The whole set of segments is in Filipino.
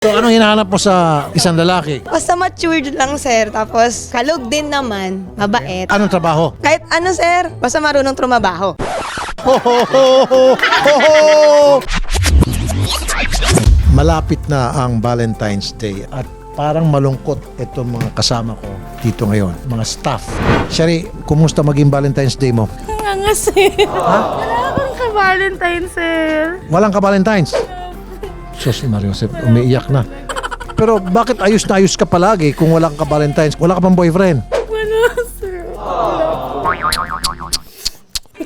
So, anong hinahanap mo sa isang lalaki? Basta matured lang, sir. Tapos, kalog din naman. Mabait. Anong trabaho? Kahit ano, sir. Basta marunong trumabaho. Ho, ho, ho, ho, ho, ho! Malapit na ang Valentine's Day at parang malungkot itong mga kasama ko dito ngayon, mga staff. Shari, kumusta maging Valentine's Day mo? Nga sir. Wala akong ka-Valentine, sir. Walang ka-Valentine's? Sus, Mario Joseph, umiiyak na. Pero bakit ayos na ayos ka palagi kung walang ka-Valentine's? Wala ka pang boyfriend? Wala, sir.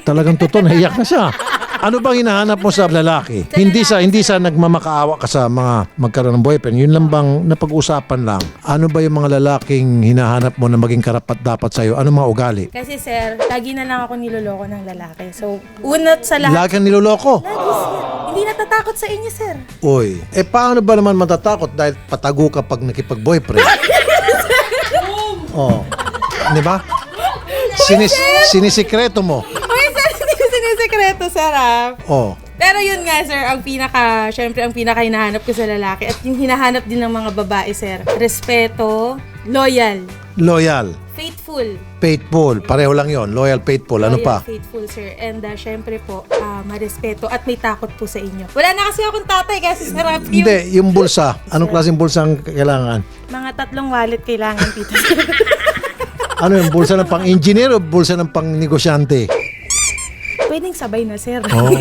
Talagang totoo, naiyak na siya. Ano bang hinahanap mo sa lalaki? Hindi sa nagmamakaawa ka sa mga magkaroon ng boyfriend. Yun lang bang napag-usapan lang? Ano ba yung mga lalaking hinahanap mo na maging karapat-dapat sa'yo? Ano mga ugali? Kasi sir, lagi na lang ako niloloko ng lalaki. So, unat sa lahat. Lagi kang niloloko. Lagi, sir. Hindi natatakot sa inyo, sir. Uy, paano ba naman matatakot dahil patago ka pag nakipag-boyfriend? Oh, di ba? Sinisikreto mo. Uy, sir, hindi ko sinisekreto, sir, ah. Oh. Pero yun nga, sir, syempre ang pinaka hinahanap ko sa lalaki at yung hinahanap din ng mga babae, sir. Respeto, loyal, faithful. Faithful. Pareho lang yon. Loyal, faithful. Ano Loyal, pa? faithful, sir. And syempre po, marespeto at may takot po sa inyo. Wala na kasi akong tatay kasi sa rap yung Hindi, yung bulsa. Anong klaseng bulsa ang kailangan? mga 3 wallet kailangan dito. Ano yung bulsa ng pang-engineer o bulsa ng pang-negosyante? Pwedeng sabay na, sir. Oh.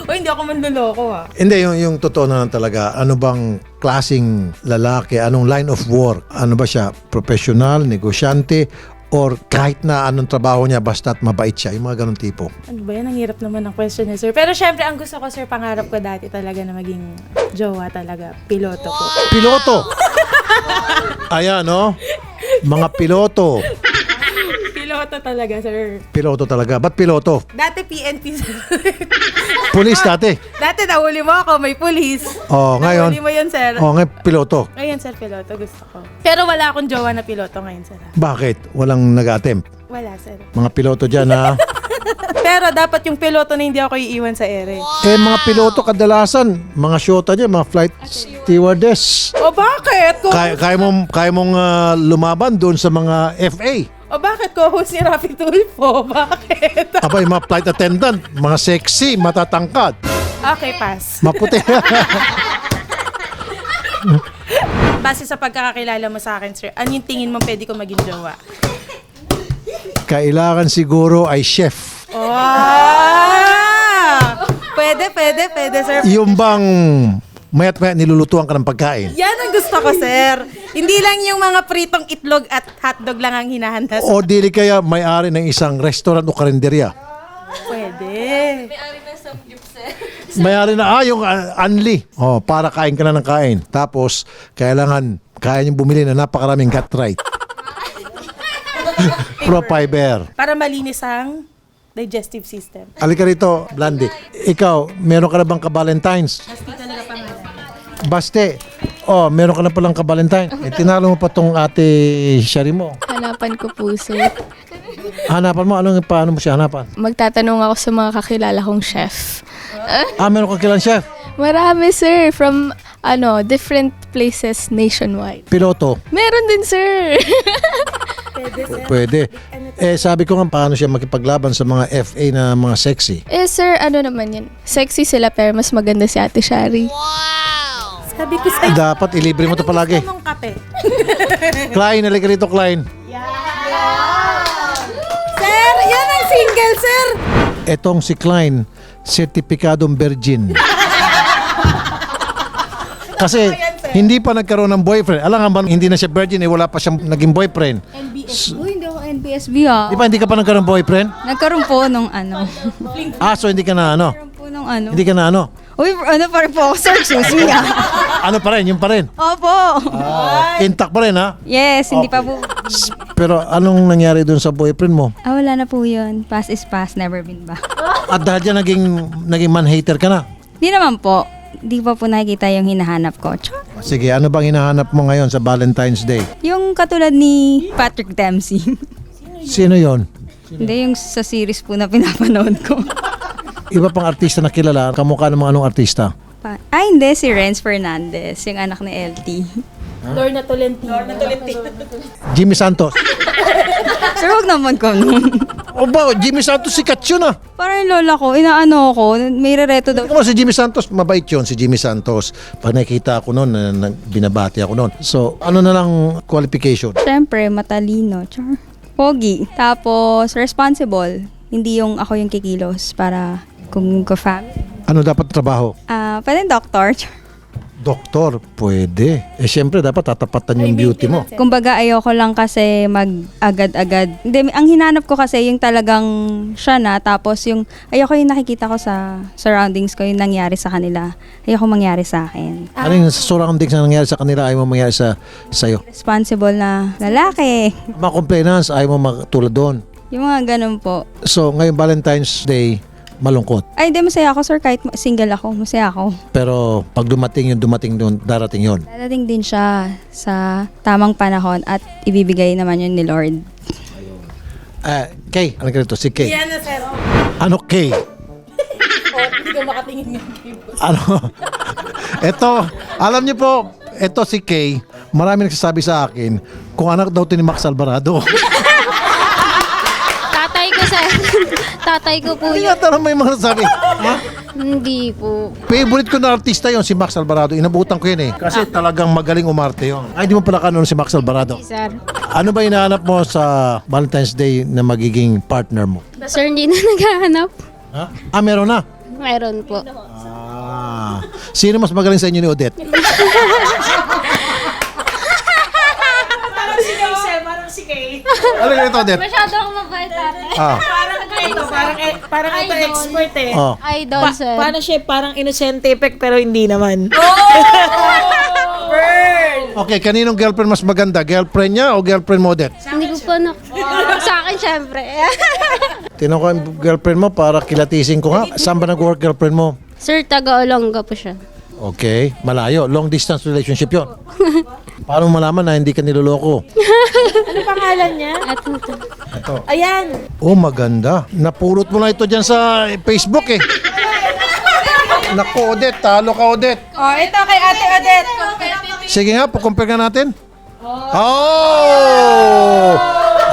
O hindi ako manloloko, ah. Hindi, yung totoo na lang talaga. Ano bang klaseng lalaki? Anong line of work? Ano ba siya? Professional, negosyante, or kahit na anong trabaho niya basta't mabait siya? Yung mga ganun tipo. Ano ba yan? Ang hirap naman ng question niya, sir. Pero syempre, ang gusto ko, sir, pangarap ko dati talaga na maging jowa talaga. Piloto po. Piloto! Ayan, no? Mga piloto. Piloto talaga, sir. Piloto talaga. Ba't piloto? Dati PNP, sir. Pulis dati. Dati nahuli mo ako, may pulis. Oh, ngayon. Nahuli mo yun, sir. Oh, ngayon piloto. Ngayon, sir, piloto. Gusto ko. Pero wala akong jowa na piloto ngayon, sir. Bakit? Walang nag-attempt. Wala, sir. Mga piloto dyan, ha? Pero dapat yung piloto na hindi ako iiwan sa ere. Mga piloto kadalasan, mga syota dyan, mga flight stewardess. O bakit? Kaya mong lumaban doon sa mga FA. O bakit co-host ni Rafi Tulfo? Bakit? Abay, mga flight attendant, mga sexy, matatangkad, Okay, pass. maputi. Base sa pagkakakilala mo sa akin, sir, ano yung tingin mo pwede ko maging jowa? Kailangan siguro ay chef. Pwede, sir. Yung bang mayat nilulutuan ka ng pagkain. Yan ang gusto ko, sir. Hindi lang yung mga pritong itlog at hotdog lang ang hinahanda. O dili kaya may-ari ng isang restaurant o karinderya. Pwede. May-ari na, yung Anli. Oh, para kain ka na ng kain. Tapos, kailangan, kaya niyong bumili na napakaraming gut right. Pro fiber. Para malinis ang digestive system. Halika rito, Blandy. Ikaw, meron ka na bang ka-Valentine's? Basti talaga pangalan. Baste. Oh, meron ka na palang ka-Valentine. Tinalo mo pa tong ate Shari mo. Hanapan ko po, sir. Hanapan mo, paano mo siya hanapan? Magtatanong ako sa mga kakilala kong chef. Meron ka kilang chef? Marami, sir. From, different places nationwide. Piloto? Meron din, sir. Pwede, sir. Pwede. Sabi ko nga, paano siya makipaglaban sa mga FA na mga sexy? Sir, naman yan? Sexy sila, pero mas maganda si Ate Shari. Sabi ko sa'yo. Dapat ilibre mo to palagi. Gusto mong kape? Klein, halika rito, Klein. Sir, yan ang single, sir. Etong si Klein, sertipikadong virgin. Kasi hindi pa nagkaroon ng boyfriend. Alam nga ba, hindi na siya virgin, wala pa siyang naging boyfriend. Uy, hindi ako NBSB ha. Di ba hindi ka pa nagkaroon ng boyfriend? Nagkaroon po nung ano. So hindi ka na Nagkaroon po nung ano. Hindi ka na Uy, ano pa rin po ako, sir? Excuse me ha. Ano pa rin, yung pa rin. Opo. Intact pa rin, ha? Yes, hindi pa po. Pero anong nangyari dun sa boyfriend mo? Wala na po yun. Past is past, never been back. At dahil dyan naging man-hater ka na? Di naman po. Di pa po nakikita yung hinahanap ko. Sige, ano bang hinahanap mo ngayon sa Valentine's Day? Yung katulad ni Patrick Dempsey. Sino yon? Hindi, yung sa series po na pinapanood ko. Iba pang artista na kilala, kamukha ng mga anong artista? Hindi, si Renz Fernandez, yung anak ni LT. Lorna Tolentino. Jimmy Santos. Sir, huwag naman ko nun. O ba, Jimmy Santos sikat yun ah. Parang yung lola ko, inaano ko, may rereto daw. Kung si Jimmy Santos, mabait yun si Jimmy Santos. Pag nakikita ako noon, binabati ako noon. So, ano na lang qualification? Siyempre, matalino. Char. Pogi. Tapos, responsible. Hindi yung ako yung kikilos para kung family. Ano dapat trabaho? Pwede doktor. Char. Doktor, pwede. Siyempre, dapat tatapatan yung beauty mo. Kumbaga, ayoko lang kasi mag-agad-agad. Hindi, ang hinanap ko kasi yung talagang siya na, tapos yung, ayoko yung nakikita ko sa surroundings ko, yung nangyari sa kanila. Ayoko mangyari sa akin. Ano yung surroundings na nangyari sa kanila, ayaw mo mangyari sa'yo? Responsible na lalaki. Mga complainants, ayaw mo matulad doon. Yung mga ganun po. So, ngayong Valentine's Day, malungkot. Ay, hindi, masaya ako, sir. Kahit single ako, masaya ako. Pero pag dumating doon, darating yun. Dadating din siya sa tamang panahon at ibibigay naman yun ni Lord. Kay, ano ka rito? Si Kay. Yan na, sir. Ano Kay? Hindi ka makatingin ng Ano? Ito, alam niyo po, ito si Kay, marami nagsasabi sa akin, kung anak daw ito ni Max Alvarado. Tatay ko, sir. Tatay ko po Hindi yun. nga tanong may mga nagsasabi. Ha? Hindi po. Favorite ko na artista yon si Max Alvarado. Inabutan ko yun eh. Kasi talagang magaling umarte yun. Ay, di mo pala kanon si Max Alvarado. Sir. Ano ba hinahanap mo sa Valentine's Day na magiging partner mo? Sir, hindi na naghahanap. Ha? Meron na. Meron po. Sino mas magaling sa inyo ni Odette? Parang si Kay. Ano ganito, Odette? Masyado akong mabait, ate. Parang ito expert eh. Oh. Idol, sir. Paano siya parang innocent effect pero hindi naman. Okay, kaninong girlfriend mas maganda? Girlfriend niya o girlfriend mo, Odette? Hindi ko po na... Sa akin, syempre. Tinanong ko yung girlfriend mo para kilatisin ko nga. Saan ba nag-work girlfriend mo? Sir, taga-Olongga po siya. Okay, malayo. Long distance relationship yon. Paano mo malaman na hindi ka niloloko? Ano pangalan niya? At ito. Ito. Ayan. Oh, maganda. Napulot mo na ito dyan sa Facebook eh. Naku, Odette. Talo ka, Odette. Oh, ito kay Ate Odette. Sige nga, compare nga natin. Oh!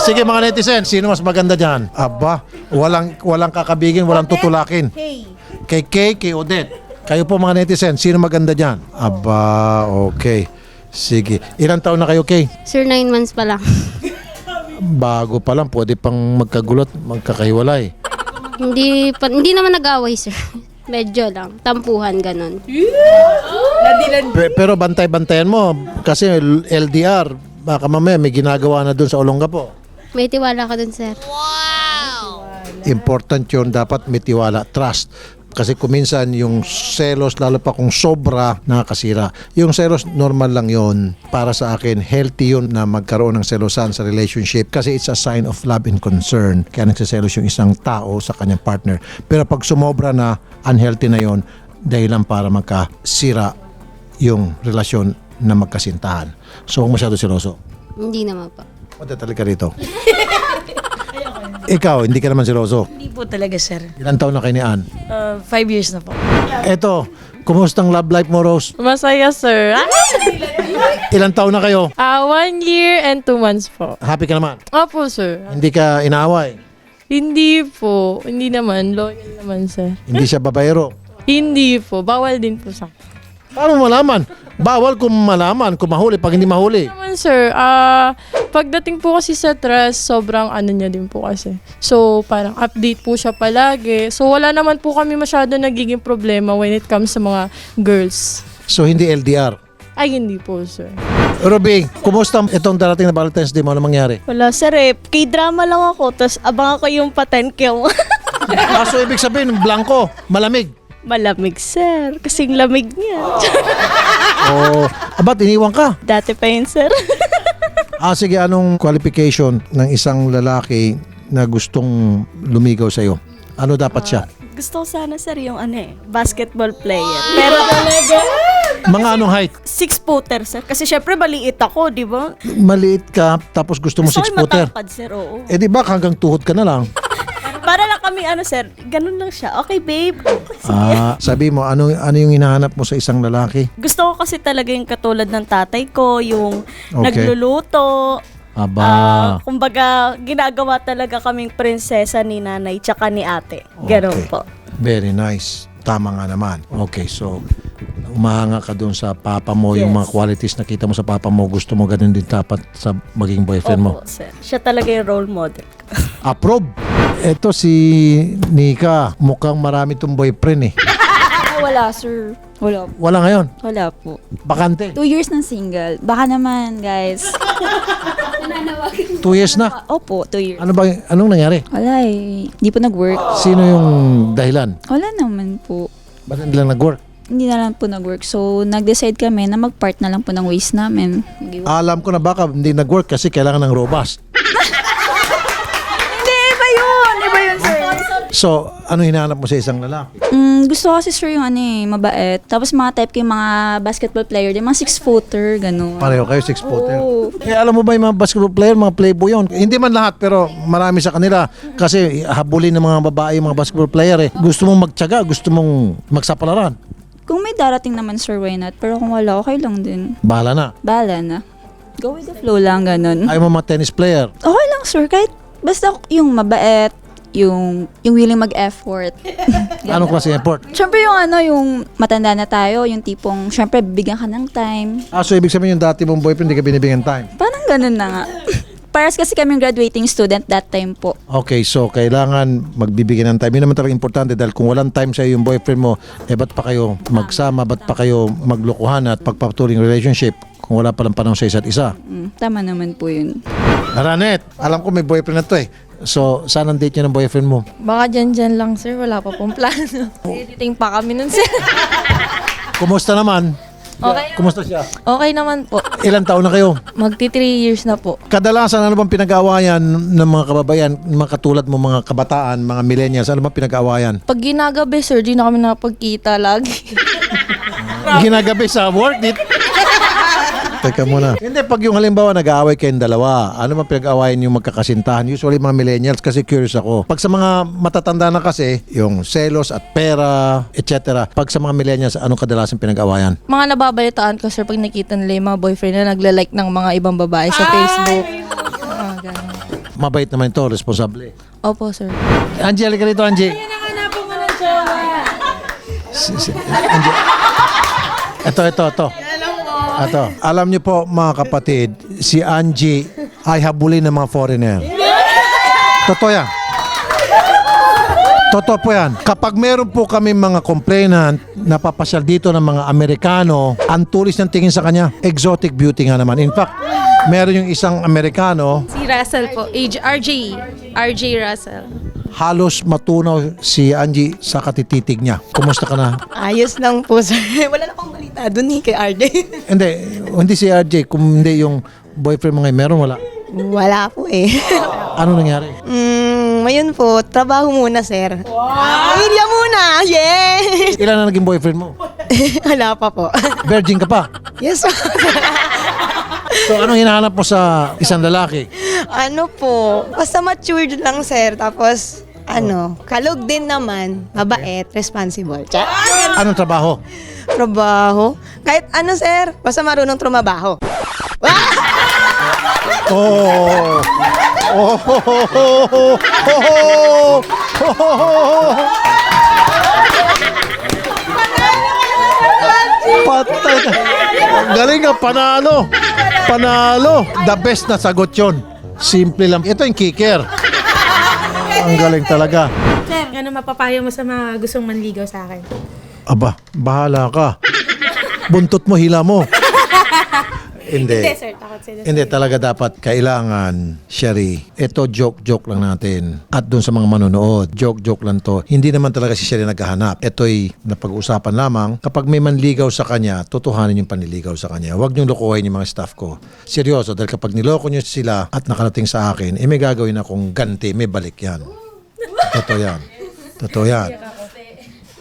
Sige mga netizen, sino mas maganda dyan? Aba, walang kakabigin, walang tutulakin. Kay Odette. Kayo po mga netizen, sino maganda dyan? Aba, okay. Sige. Ilang taon na kayo, Kay? Sir, 9 months pa lang. Bago pa lang, pwede pang magkagulot, magkakahiwalay. Hindi naman nag-away, sir. Medyo lang. Tampuhan, ganon. Pero bantay-bantayan mo, kasi LDR, baka mamaya may ginagawa na dun sa Olongga po. May tiwala ka dun, sir. Important yun, dapat may tiwala, trust. Kasi kuminsan yung selos, lalo pa kung sobra, nakakasira. Yung selos, normal lang yon. Para sa akin, healthy yun na magkaroon ng selosan sa relationship kasi it's a sign of love and concern. Kaya nagsiselos yung isang tao sa kanyang partner. Pero pag sumobra na, unhealthy na yon, dahilan para magkasira yung relasyon na magkasintahan. So, huwag masyado seloso. Hindi naman po. Matatali ka rito. Ikaw, hindi ka naman seloso. Hindi po talaga, sir. Ilang taon na kayo ni Ann? 5 years na po. Eto, kumusta ang love life mo, Rose? Masaya, sir. Ilang taon na kayo? 1 year and 2 months po. Happy ka naman? Opo, sir. Hindi ka inaaway? Hindi po. Hindi naman. Loyal naman, sir. Hindi siya babayero? Hindi po. Bawal din po sa akin. Paano mo malaman? Bawal kung malaman, kung mahuli, pag hindi mahuli. Naman, sir. Pagdating po kasi sa trust, sobrang ano niya din po kasi. So, parang update po siya palagi. So, wala naman po kami masyado nagiging problema when it comes sa mga girls. So, hindi LDR. Ay, hindi po, sir. Ruby, kumusta itong darating na Valentine's Day mo? Ano mangyari? Wala, sir eh. K-drama lang ako, tapos abang ako yung pa-10K mo. So, ibig sabihin, blanco, malamig. Malamig, sir. Kasing lamig niya. Oh, abat, iniwan ka. Dati pa yun, sir. Sige, anong qualification ng isang lalaki na gustong lumigaw sa'yo? Ano dapat siya? Gusto ko sana, sir, yung basketball player. Pero talaga, Mga anong height? 6-footer, sir. Kasi syempre, maliit ako, di ba? Maliit ka, tapos gusto mo Gusto ko yung 6-footer. matangkad, sir, oo. Eh di ba hanggang tuhod ka na lang? Para lang kami, sir, ganun lang siya. Okay, babe. Sabi mo, ano yung hinahanap mo sa isang lalaki? Gusto ko kasi talaga yung katulad ng tatay ko, yung Okay. nagluluto. Aba. Kumbaga, ginagawa talaga kaming prinsesa ni nanay tsaka ni ate. Ganun Okay. po. Very nice. Tama nga naman. Okay, so umahanga ka doon sa papa mo, yung mga qualities na kita mo sa papa mo, gusto mo ganun din dapat sa maging boyfriend mo. Opo, sir. Siya talaga yung role model. Approve. Ito si Nika, mukhang marami tong boyfriend eh. Wala, sir. Wala po. Wala ngayon. Wala po. Bakante. 2 years ng single. Baka naman, guys. 2 years na. Opo, 2 years. Anong nangyari? Wala eh. Hindi po nag-work. Sino yung dahilan? Wala naman po. Ba't hindi lang nag-work? Hindi na lang po nag-work. So, nag-decide kami na mag-part na lang po ng ways namin. Alam ko na baka hindi nag-work kasi kailangan ng robust. Hindi, iba yun. Iba yun, sir. So, ano hinahanap mo sa isang lalaki? Gusto ko kasi, sir, yung mabait. Tapos mga type ko yung mga basketball player, yung mga 6-footer, gano'n. Pareho kayo, 6-footer. Oo. Alam mo ba yung mga basketball player, mga playboy yun? Hindi man lahat, pero marami sa kanila. Kasi habulin ng mga babae, yung mga basketball player eh. Gusto mong magtyaga, gusto mong magsapalaran. Kung may darating naman, sir, why not? Pero kung wala, okay lang din. Bahala na. Bahala na. Go with the flow lang, gano'n. Ayaw mo mga tennis player. Okay lang, sir. Kahit basta yung mabait, yung willing mag-effort. Anong klase effort? Siyempre yung matanda na tayo, yung tipong, siyempre, bibigyan ka ng time. So ibig sabihin yung dati mong boyfriend, hindi ka binibigyan time. Parang ganun na nga. Paras kasi kami graduating student that time po. Okay, so kailangan magbibigyan ng time. Yun naman talaga importante dahil kung walang time sa yung boyfriend mo, ba't pa kayo magsama, ba't pa kayo maglokohan at pagpapatuloy ng relationship kung wala palang panahon sa isa't isa? Tama naman po yun. Ranet, alam ko may boyfriend na to eh. So, saan ang date niya ng boyfriend mo? Baka dyan lang, sir. Wala pa pong plano. Editing pa kami nun, sir. Kumusta naman? Okay. Kumusta siya? Okay naman po. Ilang taon na kayo? Magti 3 years na po. Kadalasan, ano bang pinag-aawayan ng mga kababayan, mga katulad mo, mga kabataan, mga millennials, ano bang pinag-aawayan? Pag ginagabi, sir, di na kami nakapagkita lagi. Ginagabi sa work, Teka muna. Hindi, pag yung halimbawa nag-aaway kayong dalawa, ano man pinag-aawayan yung magkakasintahan? Usually mga millennials kasi curious ako. Pag sa mga matatanda na kasi, yung selos at pera, etc. Pag sa mga millennials, anong kadalasan pinag-aawayan? Mga nababalitaan ko, sir, pag nakita nila yung mga boyfriend na nagla-like ng mga ibang babae sa Facebook. Ganun. Mabait naman ito, responsable. Opo, sir. Angie, halika dito, Angie. Hanapin mo ng jowa. Angie. Ito. Ito. Alam niyo po, mga kapatid, si Angie ay habulin ng mga foreigner. Totoo yan. Totoo po yan. Kapag meron po kami mga complainant na papasyal dito ng mga Amerikano, ang tulis ng tingin sa kanya, exotic beauty nga naman. In fact, meron yung isang Amerikano, Si Russell po. RJ Russell. halos matunaw si Angie sa katititig niya. Kumusta ka na? Ayos lang po, sir. Wala na akong balita dun kay RJ. Hindi si RJ, kung hindi yung boyfriend mo ngayon, meron wala? Wala po eh. Ano nangyari? Ngayon po, trabaho muna, sir. Pamilya muna! Yeah! Ilan na naging boyfriend mo? Wala pa po. Virgin ka pa? Yes, So anong hinahanap mo sa isang lalaki? ano po, basta matured lang, sir. Tapos, kalog din naman, mabait, responsible. Anong trabaho? Trabaho. Kahit sir, basta marunong trumabaho. Oh. Patay ka. Galing ka, panalo. Panalo. The best na sagot yun. Simple lang. Ito yung kicker. Ang galing talaga. Sir, ano mapapayo mo sa mga gustong manligaw sa akin? Aba, bahala ka. Buntot mo, hila mo. Hindi. Hindi, sir. Takot sila. Hindi talaga dapat kailangan, Sherry. Ito joke lang natin. At dun sa mga manonood, joke lang to. Hindi naman talaga si Sherry naghahanap. Ito'y napag-usapan lamang. Kapag may manligaw sa kanya, tutuhanin yung panliligaw sa kanya. Huwag niyong lokohin yung mga staff ko. Seryoso, dahil kapag niloko niyo sila at nakarating sa akin, may gagawin akong ganti, may balik yan. Totoo yan.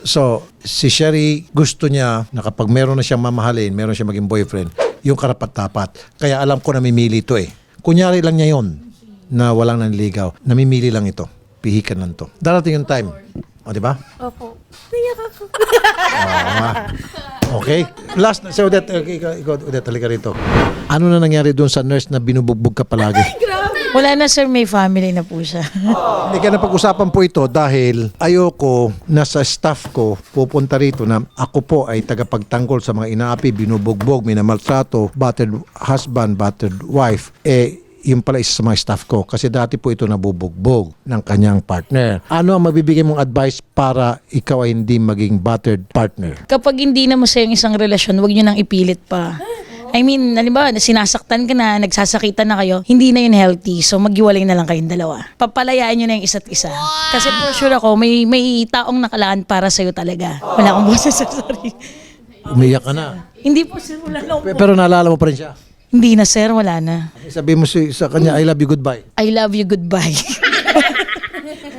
So, si Sherry, gusto niya na kapag meron na siyang mamahalin, meron siyang maging boyfriend, yung karapat-dapat. Kaya alam ko namimili ito eh. Kunyari lang niya yon na walang nanligaw. Namimili lang ito. pihikan lang to. Darating yung time. O, di ba? Opo. Tiyak ako. Okay. Last na. Si Odette, ikaw, Odette, halika rito. Ano na nangyari doon sa nurse na binubugbog ka palagi? Wala na sir, may family na po siya. Hindi ka napag-usapan po ito dahil ayoko na sa staff ko pupunta rito na ako po ay tagapagtanggol sa mga inaapi, binubugbog, minamaltrato, battered husband, battered wife. Yung pala isa sa mga staff ko kasi dati po ito nabubugbog ng kanyang partner. Ano ang mabibigay mong advice para ikaw ay hindi maging battered partner? Kapag hindi na masaya yung isang relasyon, huwag nyo nang ipilit pa. I mean, halimbawa, sinasaktan ka na, nagsasakitan na kayo, hindi na yun healthy. So, maghiwalay na lang kayong dalawa. Papalayaan nyo na yung isa't isa. Kasi for sure ako, may taong nakalaan para sa'yo talaga. Wala akong boses sa sarili. Umiyak ka na. Hindi po sir, wala lang po. Pero naalala mo pa rin siya. Hindi na sir, wala na. Sabi mo sa kanya, I love you, goodbye. I love you, goodbye.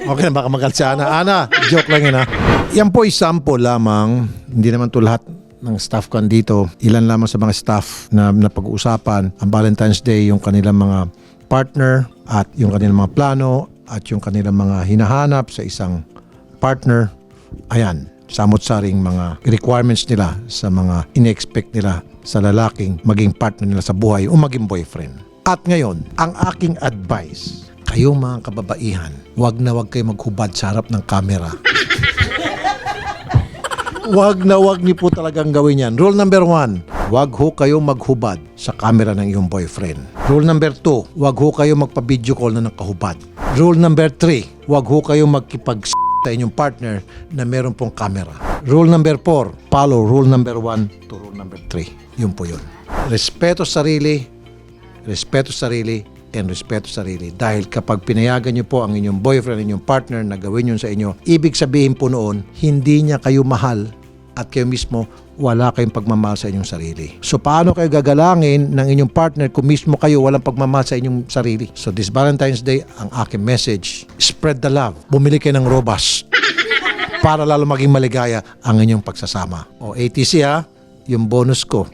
Okay na, baka magalit si Ana. Ana, joke lang yun ha. Yan po sample lamang, hindi naman to lahat ng staff ko dito. Ilan lamang sa mga staff na napag-uusapan ang Valentine's Day, yung kanilang mga partner at yung kanilang mga plano at yung kanilang mga hinahanap sa isang partner. Ayan, samot-saring mga requirements nila sa mga in-expect nila sa lalaking maging partner nila sa buhay o maging boyfriend. At ngayon, ang aking advice, kayong mga kababaihan, wag na wag kayo maghubad sa harap ng camera. Wag na wag niyo po talagang gawin yan. Rule number 1, wag ho kayong maghubad sa camera ng iyong boyfriend. Rule number 2, wag ho kayong magpa-video call na nakahubad. Rule number 3, wag ho kayong magkipag sa inyong partner na meron pong camera. Rule number 4, follow rule number 1 to rule number 3. Yun po yun. Respeto sarili, and respeto sarili. Dahil kapag pinayagan niyo po ang inyong boyfriend, inyong partner na gawin yun sa inyo, ibig sabihin po noon, hindi niya kayo mahal at kayo mismo wala kayong pagmamahal sa inyong sarili. So paano kayo gagalangin ng inyong partner kung mismo kayo walang pagmamahal sa inyong sarili? So this Valentine's Day, ang aking message, spread the love. Bumili kayo ng Robust para lalo maging maligaya ang inyong pagsasama. O ATC ha, yung bonus ko.